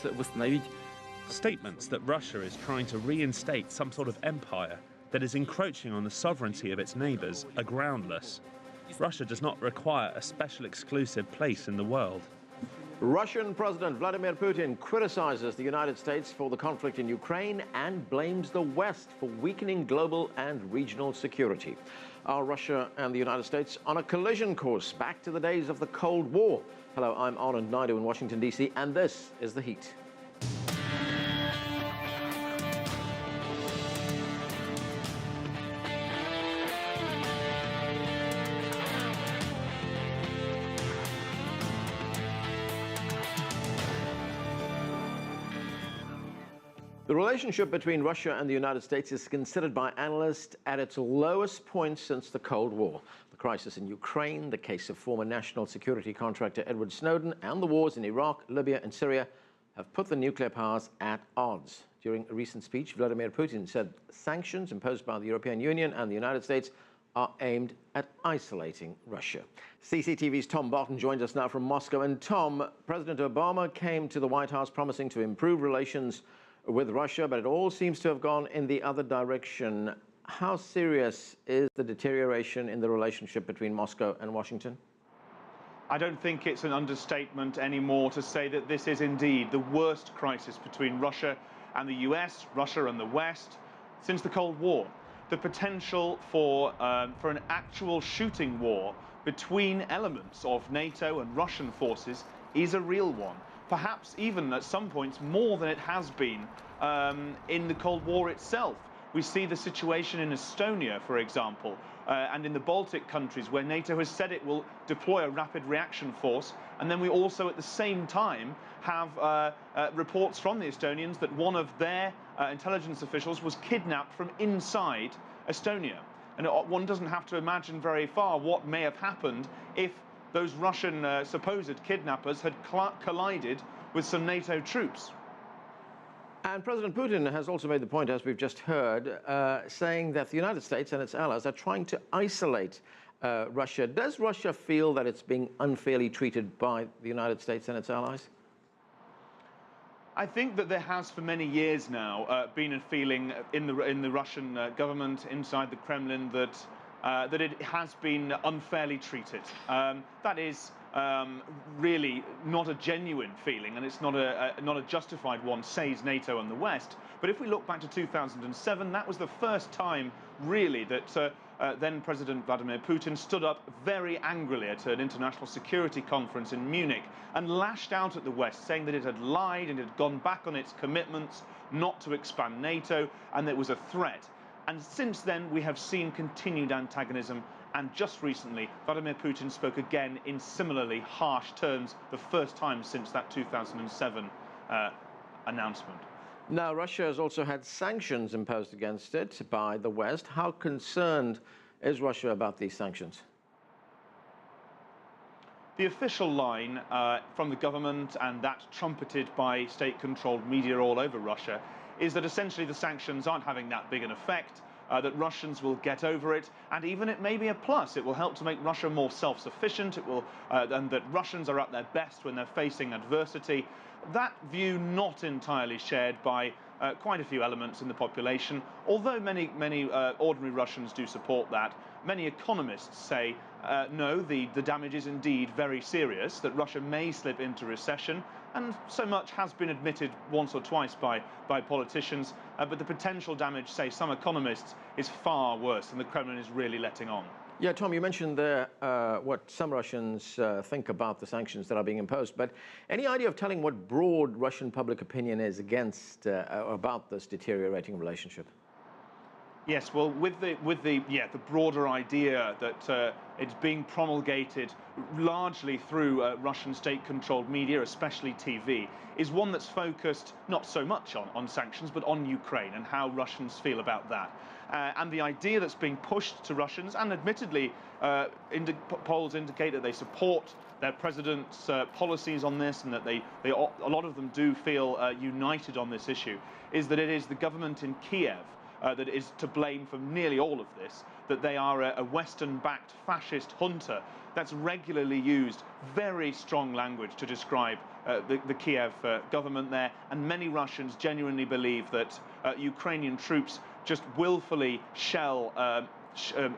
Statements that Russia is trying to reinstate some sort of empire that is encroaching on the sovereignty of its neighbors are groundless. Russia does not require a special exclusive place in the world. Russian President Vladimir Putin criticizes the United States for the conflict in Ukraine and blames the West for weakening global and regional security. Are Russia and the United States on a collision course back to the days of the Cold War? Hello, I'm Anand Naidu in Washington, D.C., and this is The Heat. The relationship between Russia and the United States is considered by analysts at its lowest point since the Cold War. The crisis in Ukraine, the case of former national security contractor Edward Snowden, and the wars in Iraq, Libya, and Syria have put the nuclear powers at odds. During a recent speech, Vladimir Putin said sanctions imposed by the European Union and the United States are aimed at isolating Russia. CCTV's Tom Barton joins us now from Moscow. And Tom, President Obama came to the White House promising to improve relations with Russia, but it all seems to have gone in the other direction. How serious is the deterioration in the relationship between Moscow and Washington? I don't think it's an understatement anymore to say that this is indeed the worst crisis between Russia and the US, Russia and the West, since the Cold War. The potential for an actual shooting war between elements of NATO and Russian forces is a real one. Perhaps even at some points more than it has been in the Cold War itself. We see the situation in Estonia, for example, and in the Baltic countries, where NATO has said it will deploy a rapid reaction force. And then we also, at the same time, have reports from the Estonians that one of their intelligence officials was kidnapped from inside Estonia. And one doesn't have to imagine very far what may have happened if those Russian supposed kidnappers had collided with some NATO troops. And President Putin has also made the point, as we've just heard, saying that the United States and its allies are trying to isolate Russia. Does Russia feel that it's being unfairly treated by the United States and its allies? I think that there has for many years now been a feeling in the Russian government, inside the Kremlin, that it has been unfairly treated. That is really not a genuine feeling, and it's not a justified one, says NATO and the West. But if we look back to 2007, that was the first time, really, that then President Vladimir Putin stood up very angrily at an international security conference in Munich and lashed out at the West, saying that it had lied and it had gone back on its commitments not to expand NATO, and that it was a threat. And since then, we have seen continued antagonism. And just recently, Vladimir Putin spoke again in similarly harsh terms, the first time since that 2007 announcement. Now, Russia has also had sanctions imposed against it by the West. How concerned is Russia about these sanctions? The official line from the government, and that trumpeted by state-controlled media all over Russia, is that essentially the sanctions aren't having that big an effect, that Russians will get over it, and even it may be a plus. It will help to make Russia more self-sufficient. It will, and that Russians are at their best when they're facing adversity. That view not entirely shared by quite a few elements in the population, although many ordinary Russians do support that. Many economists say, no, the damage is indeed very serious, that Russia may slip into recession, and so much has been admitted once or twice by politicians, but the potential damage, say some economists, is far worse than the Kremlin is really letting on. Yeah, Tom, you mentioned there what some Russians think about the sanctions that are being imposed, but any idea of telling what broad Russian public opinion is against about this deteriorating relationship? Yes, well, with the broader idea that it's being promulgated largely through Russian state-controlled media, especially TV, is one that's focused not so much on sanctions, but on Ukraine and how Russians feel about that. And the idea that's being pushed to Russians, and admittedly, polls indicate that they support their president's policies on this, and that a lot of them do feel united on this issue, is that it is the government in Kiev that is to blame for nearly all of this, that they are a Western-backed fascist junta that's regularly used very strong language to describe the Kiev government there, and many Russians genuinely believe that Ukrainian troops just willfully shell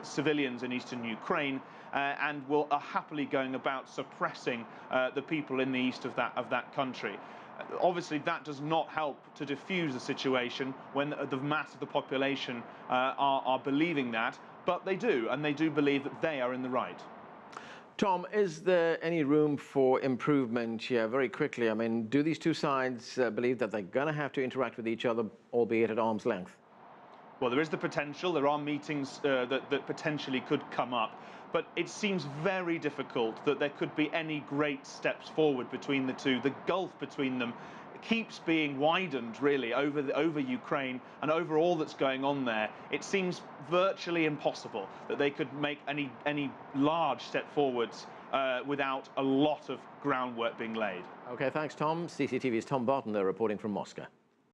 civilians in eastern Ukraine and are happily going about suppressing the people in the east of that country. Obviously, that does not help to diffuse the situation when the mass of the population are believing that, but they do, and they do believe that they are in the right. Tom, is there any room for improvement here? Very quickly, I mean, do these two sides believe that they're going to have to interact with each other, albeit at arm's length? Well, there is the potential. There are meetings that potentially could come up. But it seems very difficult that there could be any great steps forward between the two. The gulf between them keeps being widened, really, over Ukraine and over all that's going on there. It seems virtually impossible that they could make any large step forwards without a lot of groundwork being laid. OK, thanks, Tom. CCTV's Tom Barton there reporting from Moscow.